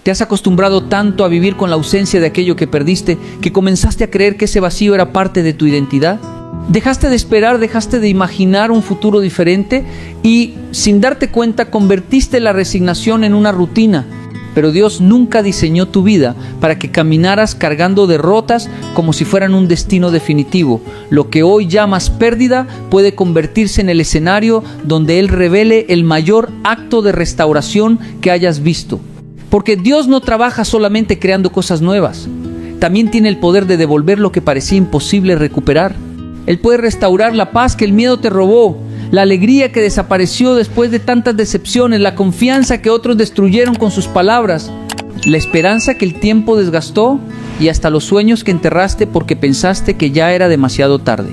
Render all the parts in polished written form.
Te has acostumbrado tanto a vivir con la ausencia de aquello que perdiste que comenzaste a creer que ese vacío era parte de tu identidad. Dejaste de esperar, dejaste de imaginar un futuro diferente y, sin darte cuenta, convertiste la resignación en una rutina. Pero Dios nunca diseñó tu vida para que caminaras cargando derrotas como si fueran un destino definitivo. Lo que hoy llamas pérdida puede convertirse en el escenario donde Él revele el mayor acto de restauración que hayas visto. Porque Dios no trabaja solamente creando cosas nuevas. También tiene el poder de devolver lo que parecía imposible recuperar. Él puede restaurar la paz que el miedo te robó, la alegría que desapareció después de tantas decepciones, la confianza que otros destruyeron con sus palabras, la esperanza que el tiempo desgastó y hasta los sueños que enterraste porque pensaste que ya era demasiado tarde.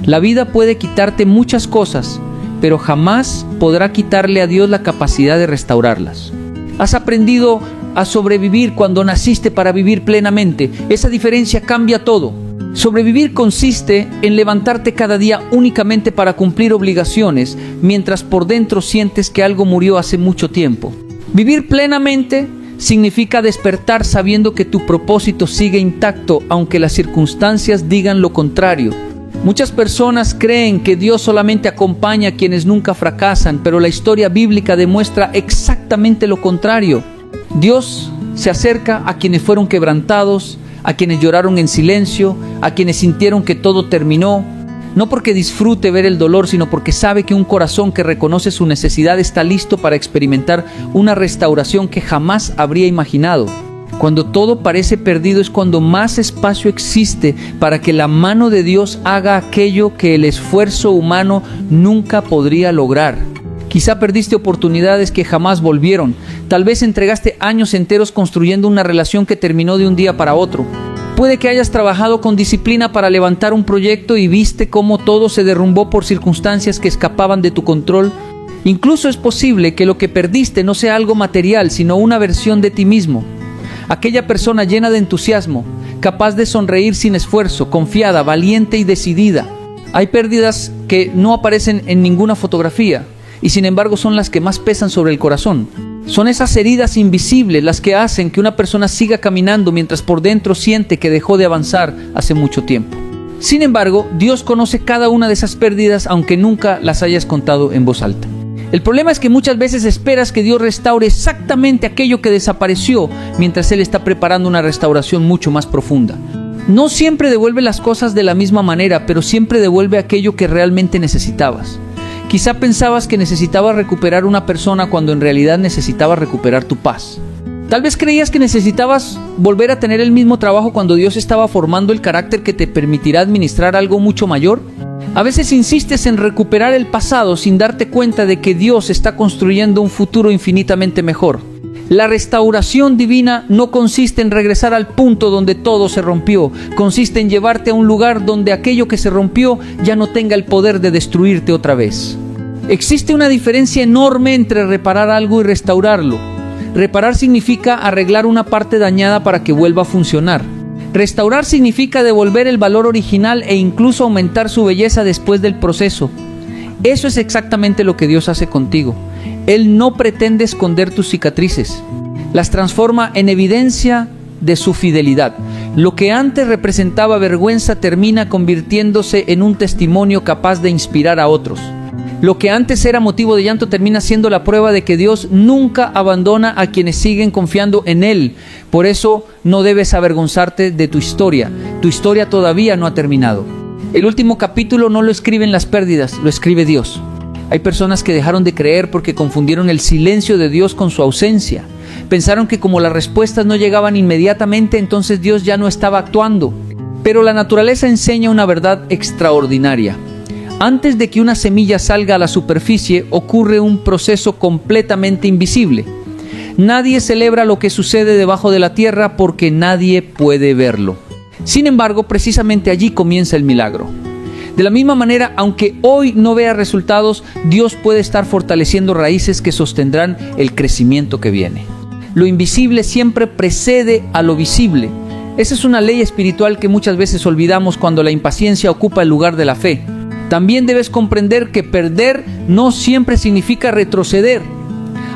La vida puede quitarte muchas cosas, pero jamás podrá quitarle a Dios la capacidad de restaurarlas. Has aprendido a sobrevivir cuando naciste para vivir plenamente. Esa diferencia cambia todo. Sobrevivir consiste en levantarte cada día únicamente para cumplir obligaciones, mientras por dentro sientes que algo murió hace mucho tiempo. Vivir plenamente significa despertar sabiendo que tu propósito sigue intacto, aunque las circunstancias digan lo contrario. Muchas personas creen que Dios solamente acompaña a quienes nunca fracasan, pero la historia bíblica demuestra exactamente lo contrario. Dios se acerca a quienes fueron quebrantados, a quienes lloraron en silencio, a quienes sintieron que todo terminó, no porque disfrute ver el dolor, sino porque sabe que un corazón que reconoce su necesidad está listo para experimentar una restauración que jamás habría imaginado. Cuando todo parece perdido es cuando más espacio existe para que la mano de Dios haga aquello que el esfuerzo humano nunca podría lograr. Quizá perdiste oportunidades que jamás volvieron. Tal vez entregaste años enteros construyendo una relación que terminó de un día para otro. Puede que hayas trabajado con disciplina para levantar un proyecto y viste cómo todo se derrumbó por circunstancias que escapaban de tu control. Incluso es posible que lo que perdiste no sea algo material, sino una versión de ti mismo. Aquella persona llena de entusiasmo, capaz de sonreír sin esfuerzo, confiada, valiente y decidida. Hay pérdidas que no aparecen en ninguna fotografía, y sin embargo son las que más pesan sobre el corazón. Son esas heridas invisibles las que hacen que una persona siga caminando mientras por dentro siente que dejó de avanzar hace mucho tiempo. Sin embargo, Dios conoce cada una de esas pérdidas aunque nunca las hayas contado en voz alta. El problema es que muchas veces esperas que Dios restaure exactamente aquello que desapareció mientras Él está preparando una restauración mucho más profunda. No siempre devuelve las cosas de la misma manera, pero siempre devuelve aquello que realmente necesitabas. Quizá pensabas que necesitabas recuperar una persona cuando en realidad necesitabas recuperar tu paz. Tal vez creías que necesitabas volver a tener el mismo trabajo cuando Dios estaba formando el carácter que te permitirá administrar algo mucho mayor. A veces insistes en recuperar el pasado sin darte cuenta de que Dios está construyendo un futuro infinitamente mejor. La restauración divina no consiste en regresar al punto donde todo se rompió. Consiste en llevarte a un lugar donde aquello que se rompió ya no tenga el poder de destruirte otra vez. Existe una diferencia enorme entre reparar algo y restaurarlo. Reparar significa arreglar una parte dañada para que vuelva a funcionar. Restaurar significa devolver el valor original e incluso aumentar su belleza después del proceso. Eso es exactamente lo que Dios hace contigo. Él no pretende esconder tus cicatrices. Las transforma en evidencia de su fidelidad. Lo que antes representaba vergüenza termina convirtiéndose en un testimonio capaz de inspirar a otros. Lo que antes era motivo de llanto termina siendo la prueba de que Dios nunca abandona a quienes siguen confiando en Él. Por eso no debes avergonzarte de tu historia. Tu historia todavía no ha terminado. El último capítulo no lo escriben las pérdidas, lo escribe Dios. Hay personas que dejaron de creer porque confundieron el silencio de Dios con su ausencia. Pensaron que como las respuestas no llegaban inmediatamente, entonces Dios ya no estaba actuando. Pero la naturaleza enseña una verdad extraordinaria. Antes de que una semilla salga a la superficie, ocurre un proceso completamente invisible. Nadie celebra lo que sucede debajo de la tierra porque nadie puede verlo. Sin embargo, precisamente allí comienza el milagro. De la misma manera, aunque hoy no veas resultados, Dios puede estar fortaleciendo raíces que sostendrán el crecimiento que viene. Lo invisible siempre precede a lo visible. Esa es una ley espiritual que muchas veces olvidamos cuando la impaciencia ocupa el lugar de la fe. También debes comprender que perder no siempre significa retroceder.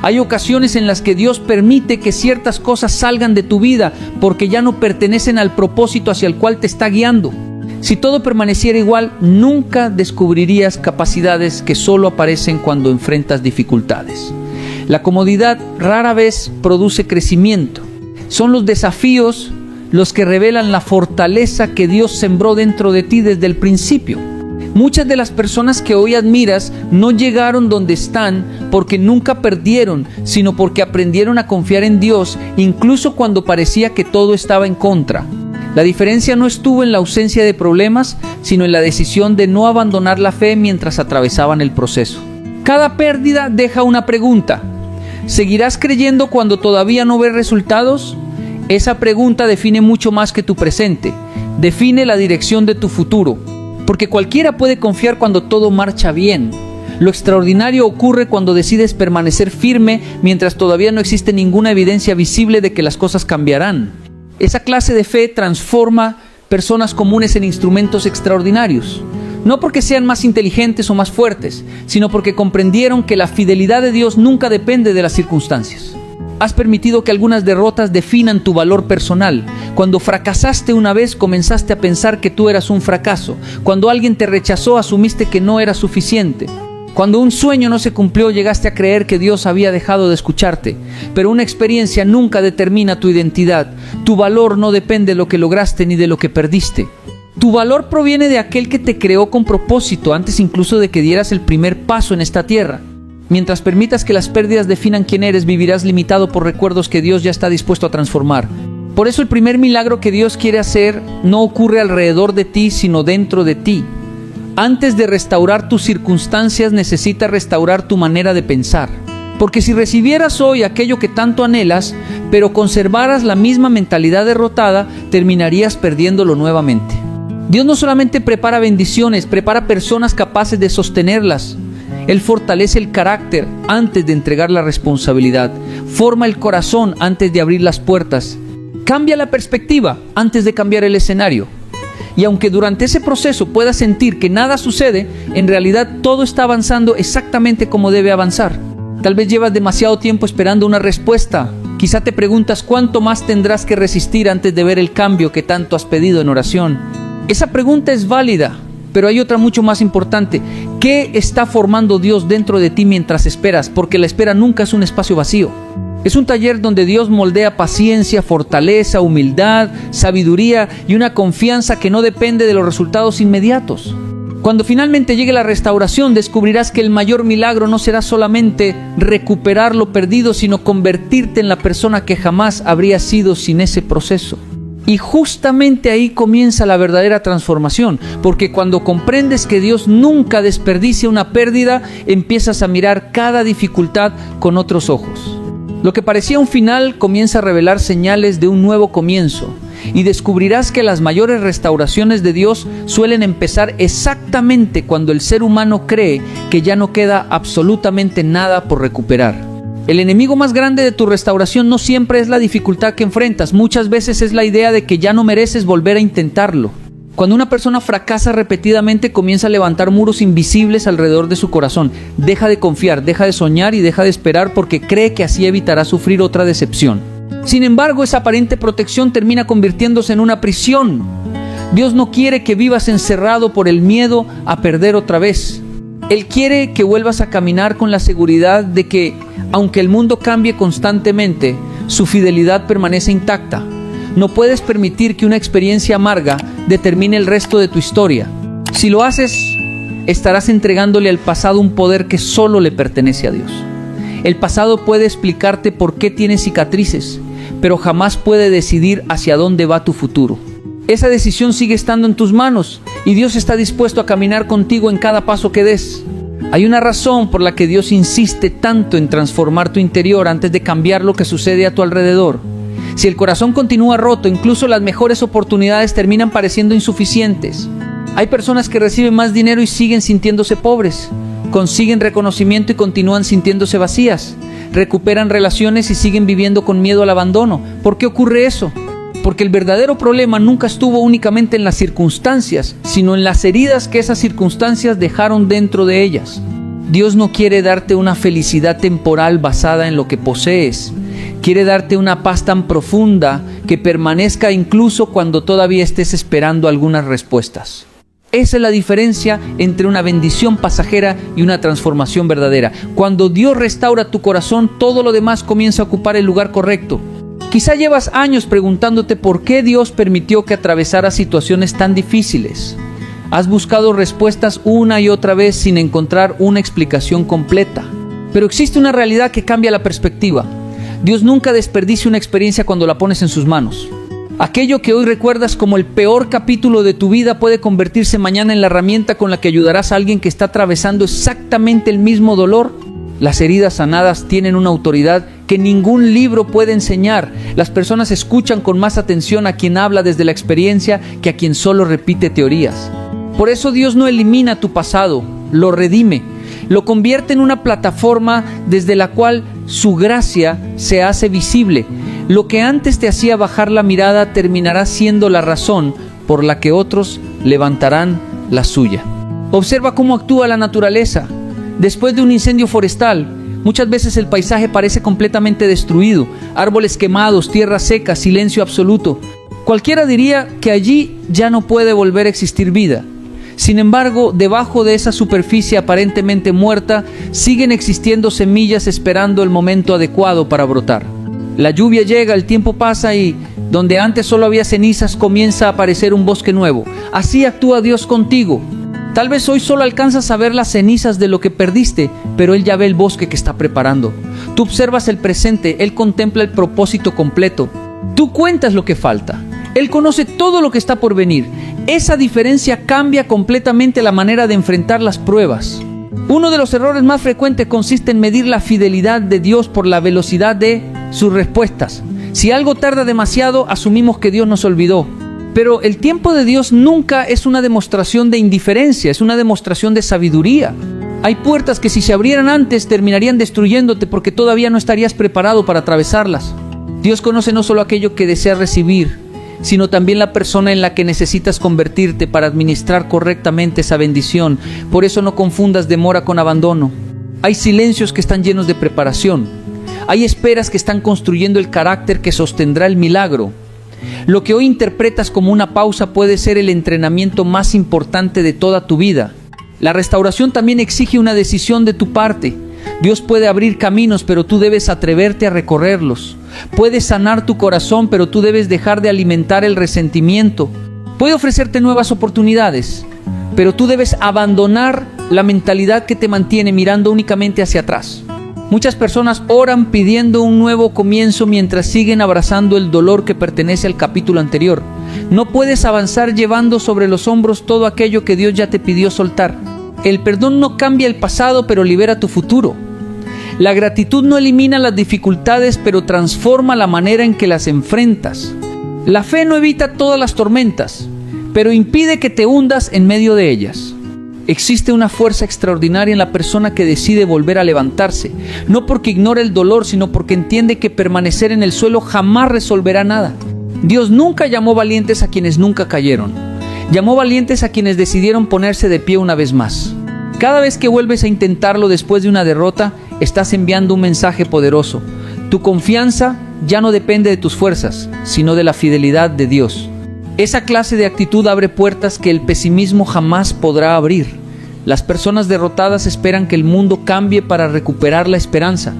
Hay ocasiones en las que Dios permite que ciertas cosas salgan de tu vida porque ya no pertenecen al propósito hacia el cual te está guiando. Si todo permaneciera igual, nunca descubrirías capacidades que solo aparecen cuando enfrentas dificultades. La comodidad rara vez produce crecimiento. Son los desafíos los que revelan la fortaleza que Dios sembró dentro de ti desde el principio. Muchas de las personas que hoy admiras no llegaron donde están porque nunca perdieron, sino porque aprendieron a confiar en Dios, incluso cuando parecía que todo estaba en contra. La diferencia no estuvo en la ausencia de problemas, sino en la decisión de no abandonar la fe mientras atravesaban el proceso. Cada pérdida deja una pregunta. ¿Seguirás creyendo cuando todavía no ves resultados? Esa pregunta define mucho más que tu presente. Define la dirección de tu futuro. Porque cualquiera puede confiar cuando todo marcha bien. Lo extraordinario ocurre cuando decides permanecer firme mientras todavía no existe ninguna evidencia visible de que las cosas cambiarán. Esa clase de fe transforma personas comunes en instrumentos extraordinarios. No porque sean más inteligentes o más fuertes, sino porque comprendieron que la fidelidad de Dios nunca depende de las circunstancias. Has permitido que algunas derrotas definan tu valor personal. Cuando fracasaste una vez, comenzaste a pensar que tú eras un fracaso. Cuando alguien te rechazó, asumiste que no era suficiente. Cuando un sueño no se cumplió, llegaste a creer que Dios había dejado de escucharte. Pero una experiencia nunca determina tu identidad. Tu valor no depende de lo que lograste ni de lo que perdiste. Tu valor proviene de aquel que te creó con propósito, antes incluso de que dieras el primer paso en esta tierra. Mientras permitas que las pérdidas definan quién eres, vivirás limitado por recuerdos que Dios ya está dispuesto a transformar. Por eso el primer milagro que Dios quiere hacer no ocurre alrededor de ti, sino dentro de ti. Antes de restaurar tus circunstancias, necesitas restaurar tu manera de pensar. Porque si recibieras hoy aquello que tanto anhelas, pero conservaras la misma mentalidad derrotada, terminarías perdiéndolo nuevamente. Dios no solamente prepara bendiciones, prepara personas capaces de sostenerlas. Él fortalece el carácter antes de entregar la responsabilidad. Forma el corazón antes de abrir las puertas. Cambia la perspectiva antes de cambiar el escenario. Y aunque durante ese proceso puedas sentir que nada sucede, en realidad todo está avanzando exactamente como debe avanzar. Tal vez llevas demasiado tiempo esperando una respuesta. Quizá te preguntas cuánto más tendrás que resistir antes de ver el cambio que tanto has pedido en oración. Esa pregunta es válida. Pero hay otra mucho más importante. ¿Qué está formando Dios dentro de ti mientras esperas? Porque la espera nunca es un espacio vacío. Es un taller donde Dios moldea paciencia, fortaleza, humildad, sabiduría y una confianza que no depende de los resultados inmediatos. Cuando finalmente llegue la restauración, descubrirás que el mayor milagro no será solamente recuperar lo perdido, sino convertirte en la persona que jamás habría sido sin ese proceso. Y justamente ahí comienza la verdadera transformación, porque cuando comprendes que Dios nunca desperdicia una pérdida, empiezas a mirar cada dificultad con otros ojos. Lo que parecía un final comienza a revelar señales de un nuevo comienzo, y descubrirás que las mayores restauraciones de Dios suelen empezar exactamente cuando el ser humano cree que ya no queda absolutamente nada por recuperar. El enemigo más grande de tu restauración no siempre es la dificultad que enfrentas, muchas veces es la idea de que ya no mereces volver a intentarlo. Cuando una persona fracasa repetidamente, comienza a levantar muros invisibles alrededor de su corazón. Deja de confiar, deja de soñar y deja de esperar porque cree que así evitará sufrir otra decepción. Sin embargo, esa aparente protección termina convirtiéndose en una prisión. Dios no quiere que vivas encerrado por el miedo a perder otra vez. Él quiere que vuelvas a caminar con la seguridad de que, aunque el mundo cambie constantemente, su fidelidad permanece intacta. No puedes permitir que una experiencia amarga determine el resto de tu historia. Si lo haces, estarás entregándole al pasado un poder que solo le pertenece a Dios. El pasado puede explicarte por qué tienes cicatrices, pero jamás puede decidir hacia dónde va tu futuro. Esa decisión sigue estando en tus manos y Dios está dispuesto a caminar contigo en cada paso que des. Hay una razón por la que Dios insiste tanto en transformar tu interior antes de cambiar lo que sucede a tu alrededor. Si el corazón continúa roto, incluso las mejores oportunidades terminan pareciendo insuficientes. Hay personas que reciben más dinero y siguen sintiéndose pobres. Consiguen reconocimiento y continúan sintiéndose vacías. Recuperan relaciones y siguen viviendo con miedo al abandono. ¿Por qué ocurre eso? Porque el verdadero problema nunca estuvo únicamente en las circunstancias, sino en las heridas que esas circunstancias dejaron dentro de ellas. Dios no quiere darte una felicidad temporal basada en lo que posees. Quiere darte una paz tan profunda que permanezca incluso cuando todavía estés esperando algunas respuestas. Esa es la diferencia entre una bendición pasajera y una transformación verdadera. Cuando Dios restaura tu corazón, todo lo demás comienza a ocupar el lugar correcto. Quizá llevas años preguntándote por qué Dios permitió que atravesaras situaciones tan difíciles. Has buscado respuestas una y otra vez sin encontrar una explicación completa. Pero existe una realidad que cambia la perspectiva. Dios nunca desperdicia una experiencia cuando la pones en sus manos. Aquello que hoy recuerdas como el peor capítulo de tu vida puede convertirse mañana en la herramienta con la que ayudarás a alguien que está atravesando exactamente el mismo dolor. Las heridas sanadas tienen una autoridad que ningún libro puede enseñar. Las personas escuchan con más atención a quien habla desde la experiencia que a quien solo repite teorías. Por eso Dios no elimina tu pasado, lo redime, lo convierte en una plataforma desde la cual su gracia se hace visible. Lo que antes te hacía bajar la mirada terminará siendo la razón por la que otros levantarán la suya. Observa cómo actúa la naturaleza. Después de un incendio forestal, muchas veces el paisaje parece completamente destruido. Árboles quemados, tierra seca, silencio absoluto. Cualquiera diría que allí ya no puede volver a existir vida. Sin embargo, debajo de esa superficie aparentemente muerta, siguen existiendo semillas esperando el momento adecuado para brotar. La lluvia llega, el tiempo pasa y donde antes solo había cenizas comienza a aparecer un bosque nuevo. Así actúa Dios contigo. Tal vez hoy solo alcanzas a ver las cenizas de lo que perdiste, pero Él ya ve el bosque que está preparando. Tú observas el presente, Él contempla el propósito completo. Tú cuentas lo que falta. Él conoce todo lo que está por venir. Esa diferencia cambia completamente la manera de enfrentar las pruebas. Uno de los errores más frecuentes consiste en medir la fidelidad de Dios por la velocidad de sus respuestas. Si algo tarda demasiado, asumimos que Dios nos olvidó. Pero el tiempo de Dios nunca es una demostración de indiferencia, es una demostración de sabiduría. Hay puertas que si se abrieran antes terminarían destruyéndote porque todavía no estarías preparado para atravesarlas. Dios conoce no solo aquello que deseas recibir, sino también la persona en la que necesitas convertirte para administrar correctamente esa bendición. Por eso no confundas demora con abandono. Hay silencios que están llenos de preparación. Hay esperas que están construyendo el carácter que sostendrá el milagro. Lo que hoy interpretas como una pausa puede ser el entrenamiento más importante de toda tu vida. La restauración también exige una decisión de tu parte. Dios puede abrir caminos, pero tú debes atreverte a recorrerlos. Puede sanar tu corazón, pero tú debes dejar de alimentar el resentimiento. Puede ofrecerte nuevas oportunidades, pero tú debes abandonar la mentalidad que te mantiene mirando únicamente hacia atrás. Muchas personas oran pidiendo un nuevo comienzo mientras siguen abrazando el dolor que pertenece al capítulo anterior. No puedes avanzar llevando sobre los hombros todo aquello que Dios ya te pidió soltar. El perdón no cambia el pasado, pero libera tu futuro. La gratitud no elimina las dificultades, pero transforma la manera en que las enfrentas. La fe no evita todas las tormentas, pero impide que te hundas en medio de ellas. Existe una fuerza extraordinaria en la persona que decide volver a levantarse, no porque ignora el dolor, sino porque entiende que permanecer en el suelo jamás resolverá nada. Dios nunca llamó valientes a quienes nunca cayeron. Llamó valientes a quienes decidieron ponerse de pie una vez más. Cada vez que vuelves a intentarlo después de una derrota, estás enviando un mensaje poderoso. Tu confianza ya no depende de tus fuerzas, sino de la fidelidad de Dios. Esa clase de actitud abre puertas que el pesimismo jamás podrá abrir. Las personas derrotadas esperan que el mundo cambie para recuperar la esperanza.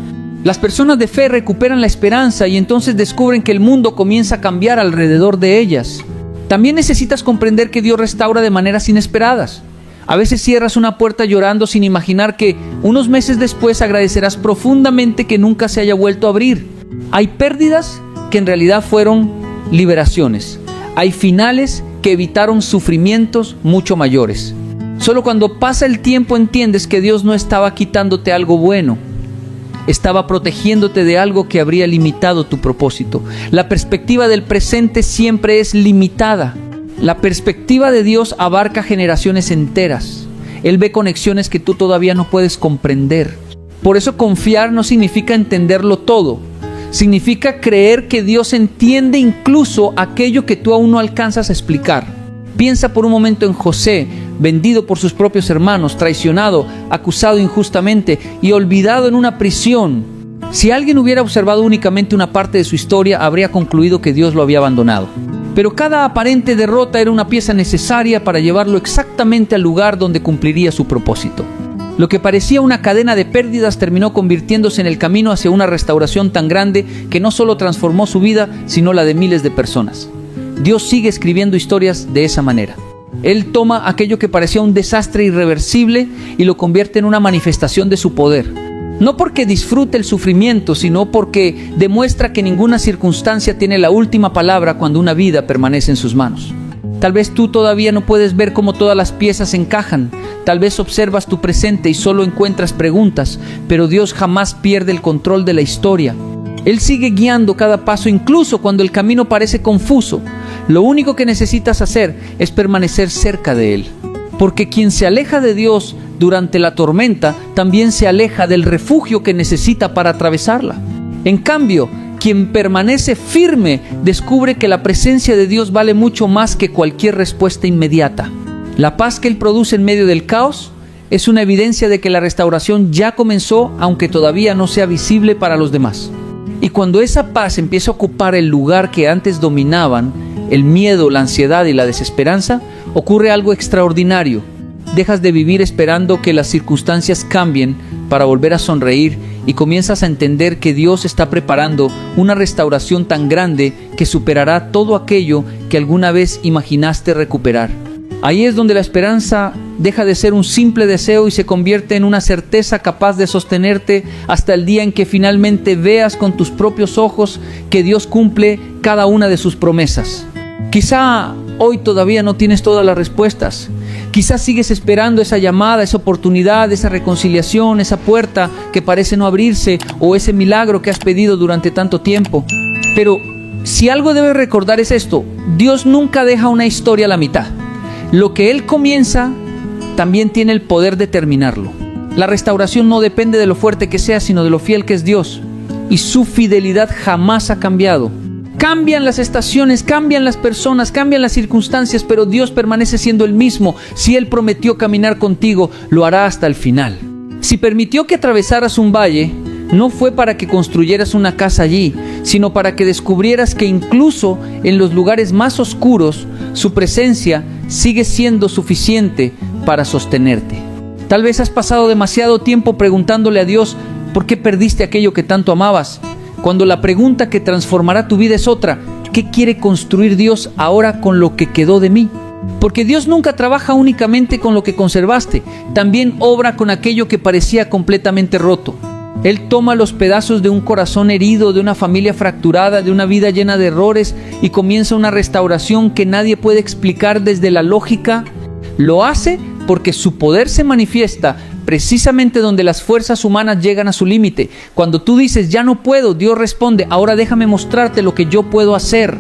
Las personas de fe recuperan la esperanza y entonces descubren que el mundo comienza a cambiar alrededor de ellas. También necesitas comprender que Dios restaura de maneras inesperadas. A veces cierras una puerta llorando sin imaginar que unos meses después agradecerás profundamente que nunca se haya vuelto a abrir. Hay pérdidas que en realidad fueron liberaciones. Hay finales que evitaron sufrimientos mucho mayores. Solo cuando pasa el tiempo entiendes que Dios no estaba quitándote algo bueno. Estaba protegiéndote de algo que habría limitado tu propósito. La perspectiva del presente siempre es limitada. La perspectiva de Dios abarca generaciones enteras. Él ve conexiones que tú todavía no puedes comprender. Por eso confiar no significa entenderlo todo. Significa creer que Dios entiende incluso aquello que tú aún no alcanzas a explicar. Piensa por un momento en José, vendido por sus propios hermanos, traicionado, acusado injustamente y olvidado en una prisión. Si alguien hubiera observado únicamente una parte de su historia, habría concluido que Dios lo había abandonado. Pero cada aparente derrota era una pieza necesaria para llevarlo exactamente al lugar donde cumpliría su propósito. Lo que parecía una cadena de pérdidas terminó convirtiéndose en el camino hacia una restauración tan grande que no solo transformó su vida, sino la de miles de personas. Dios sigue escribiendo historias de esa manera. Él toma aquello que parecía un desastre irreversible y lo convierte en una manifestación de su poder. No porque disfrute el sufrimiento, sino porque demuestra que ninguna circunstancia tiene la última palabra cuando una vida permanece en sus manos. Tal vez tú todavía no puedes ver cómo todas las piezas encajan. Tal vez observas tu presente y solo encuentras preguntas, pero Dios jamás pierde el control de la historia. Él sigue guiando cada paso, incluso cuando el camino parece confuso. Lo único que necesitas hacer es permanecer cerca de Él. Porque quien se aleja de Dios durante la tormenta, también se aleja del refugio que necesita para atravesarla. En cambio, quien permanece firme descubre que la presencia de Dios vale mucho más que cualquier respuesta inmediata. La paz que Él produce en medio del caos es una evidencia de que la restauración ya comenzó, aunque todavía no sea visible para los demás. Y cuando esa paz empieza a ocupar el lugar que antes dominaban, el miedo, la ansiedad y la desesperanza, ocurre algo extraordinario. Dejas de vivir esperando que las circunstancias cambien para volver a sonreír y comienzas a entender que Dios está preparando una restauración tan grande que superará todo aquello que alguna vez imaginaste recuperar. Ahí es donde la esperanza deja de ser un simple deseo y se convierte en una certeza capaz de sostenerte hasta el día en que finalmente veas con tus propios ojos que Dios cumple cada una de sus promesas. Quizá hoy todavía no tienes todas las respuestas. Quizás sigues esperando esa llamada, esa oportunidad, esa reconciliación, esa puerta que parece no abrirse o ese milagro que has pedido durante tanto tiempo. Pero si algo debes recordar es esto: Dios nunca deja una historia a la mitad. Lo que Él comienza también tiene el poder de terminarlo. La restauración no depende de lo fuerte que sea, sino de lo fiel que es Dios. Y su fidelidad jamás ha cambiado. Cambian las estaciones, cambian las personas, cambian las circunstancias, pero Dios permanece siendo el mismo. Si Él prometió caminar contigo, lo hará hasta el final. Si permitió que atravesaras un valle, no fue para que construyeras una casa allí, sino para que descubrieras que incluso en los lugares más oscuros, su presencia sigue siendo suficiente para sostenerte. Tal vez has pasado demasiado tiempo preguntándole a Dios ¿por qué perdiste aquello que tanto amabas? Cuando la pregunta que transformará tu vida es otra: ¿qué quiere construir Dios ahora con lo que quedó de mí? Porque Dios nunca trabaja únicamente con lo que conservaste, también obra con aquello que parecía completamente roto. Él toma los pedazos de un corazón herido, de una familia fracturada, de una vida llena de errores y comienza una restauración que nadie puede explicar desde la lógica. Lo hace porque su poder se manifiesta precisamente donde las fuerzas humanas llegan a su límite. Cuando tú dices ya no puedo, Dios responde: ahora déjame mostrarte lo que yo puedo hacer.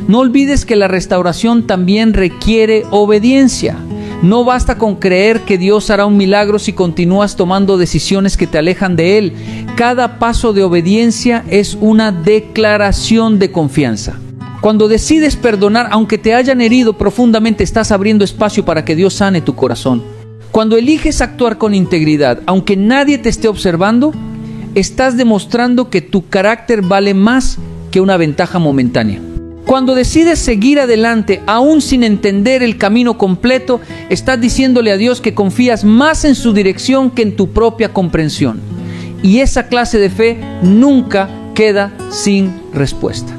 No olvides que la restauración también requiere obediencia. No basta con creer que Dios hará un milagro si continúas tomando decisiones que te alejan de Él. Cada paso de obediencia es una declaración de confianza. Cuando decides perdonar, aunque te hayan herido profundamente, estás abriendo espacio para que Dios sane tu corazón. Cuando eliges actuar con integridad, aunque nadie te esté observando, estás demostrando que tu carácter vale más que una ventaja momentánea. Cuando decides seguir adelante, aún sin entender el camino completo, estás diciéndole a Dios que confías más en su dirección que en tu propia comprensión. Y esa clase de fe nunca queda sin respuesta.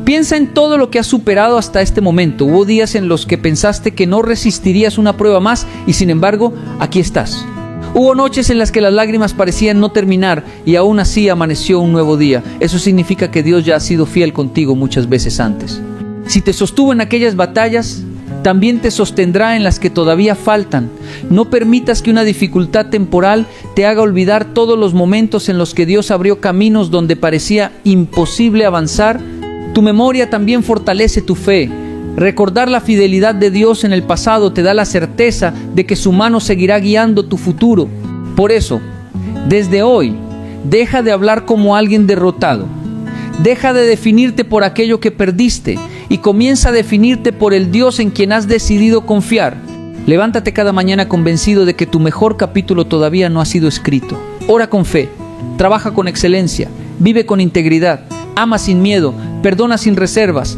Piensa en todo lo que has superado hasta este momento. Hubo días en los que pensaste que no resistirías una prueba más y sin embargo, aquí estás. Hubo noches en las que las lágrimas parecían no terminar y aún así amaneció un nuevo día. Eso significa que Dios ya ha sido fiel contigo muchas veces antes. Si te sostuvo en aquellas batallas, también te sostendrá en las que todavía faltan. No permitas que una dificultad temporal te haga olvidar todos los momentos en los que Dios abrió caminos donde parecía imposible avanzar. Tu memoria también fortalece tu fe. Recordar la fidelidad de Dios en el pasado te da la certeza de que su mano seguirá guiando tu futuro. Por eso, desde hoy, deja de hablar como alguien derrotado. Deja de definirte por aquello que perdiste y comienza a definirte por el Dios en quien has decidido confiar. Levántate cada mañana convencido de que tu mejor capítulo todavía no ha sido escrito. Ora con fe, trabaja con excelencia, vive con integridad, ama sin miedo, perdona sin reservas.